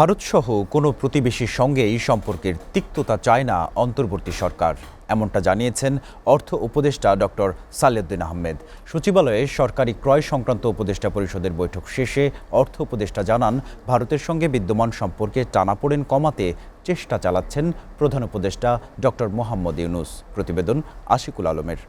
ভারতসহ কোনো প্রতিবেশীর সঙ্গেই সম্পর্কের তিক্ততা চায় না অন্তর্বর্তী সরকার, এমনটা জানিয়েছেন অর্থ উপদেষ্টা ডক্টর সালেউদ্দিন আহমেদ। সচিবালয়ে সরকারি ক্রয় সংক্রান্ত উপদেষ্টা পরিষদের বৈঠক শেষে অর্থ উপদেষ্টা জানান, ভারতের সঙ্গে বিদ্যমান সম্পর্কে টানাপোড়েন কমাতে চেষ্টা চালাচ্ছেন প্রধান উপদেষ্টা ডক্টর মোহাম্মদ ইউনুস। প্রতিবেদন আশিকুল আলমের।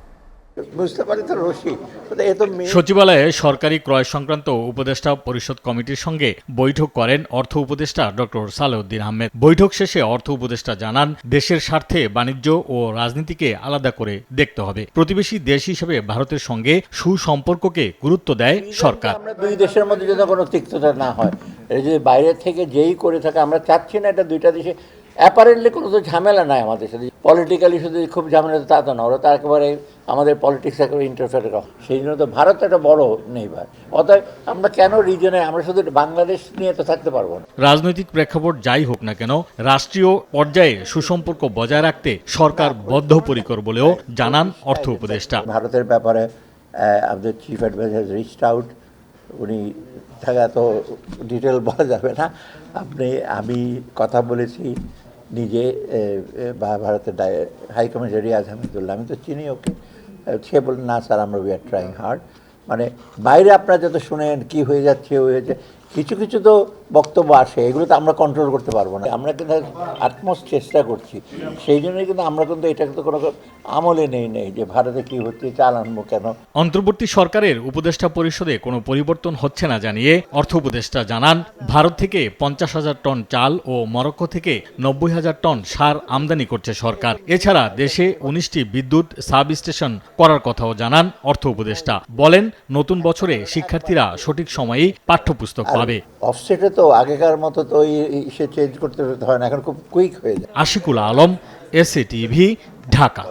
সচিবালয়ে সরকারি ক্রয় সংক্রান্ত উপদেষ্টা পরিষদ কমিটির সঙ্গে বৈঠক করেন অর্থ উপদেষ্টা ডক্টর সালেউদ্দিন আহমেদ। বৈঠক শেষে অর্থ উপদেষ্টা জানান, দেশের স্বার্থে বাণিজ্য ও রাজনীতিকে আলাদা করে দেখতে হবে। প্রতিবেশী দেশ হিসেবে ভারতের সঙ্গে সুসম্পর্ককে গুরুত্ব দেয় সরকার। আমরা দুই দেশের মধ্যে যদি কোনো তিক্ততা না হয়, এই যে বাইরে থেকে যেই করে থাকে, আমরা চাচ্ছি না এটা দুইটা দেশে অ্যাপারেন্টলি কোনো তো ঝামেলা নাই আমাদের সাথে। পলিটিক্যালি শুধু খুব ঝামেলা তা তো না, ওরা তো একেবারে আমাদের পলিটিক্স একেবারে ইন্টারফেয়ার করে। সেই জন্য তো ভারত একটা বড় নেইবার। অতএব আমরা কেন রিজনে, আমরা শুধু বাংলাদেশ নিয়ে তো থাকতে পারবো না। রাজনৈতিক প্রেক্ষাপট যাই হোক না কেন, রাষ্ট্রীয় পর্যায়ে সুসম্পর্ক বজায় রাখতে সরকার বদ্ধপরিকর বলেও জানান অর্থ উপদেষ্টা। ভারতের ব্যাপারে আমাদের চিফ অ্যাডভাইজার রিচড আউট, উনি থাকা তো ডিটেল বলা যাবে না। আমি কথা বলেছি নিজে বা ভারতের হাই কমিশনার রিয়াজ আহমেদুল্লাহ, আমি তো চিনি ওকে। সে বললেন, না স্যার, আমরা উই আর ট্রাইং হার্ড। মানে বাইরে আপনারা যত শুনেন কি হয়ে যাচ্ছে হয়েছে, কিছু কিছু তো বক্তব্য আসে, এগুলো তো আমরা কন্ট্রোল করতে পারবো না। আমরা কিন্তু আটমোস্ট চেষ্টা করছি, সেই জন্যই কিন্তু আমরা কিন্তু এটা কিন্তু কোনো আমলে নেই যে ভারতে কি হচ্ছে, চাল আনবো কেন। অন্তর্বর্তী সরকারের উপদেষ্টা পরিষদে কোনো পরিবর্তন হচ্ছে না জানিয়ে অর্থ উপদেষ্টা জানান, ভারত থেকে 50,000 টন চাল ও মরক্কো থেকে 90,000 টন সার আমদানি করছে সরকার। এছাড়া দেশে 19টি বিদ্যুৎ সাব স্টেশন করার কথাও জানান অর্থ উপদেষ্টা। বলেন, নতুন বছরে শিক্ষার্থীরা সঠিক সময়েই পাঠ্যপুস্তক পাবে। অফসেটে তো আগেকার মতো তো সে চেঞ্জ করতে হয় না, এখন খুব কুইক হয়ে যায়। Ashikul Alam, SA TV, Dhaka.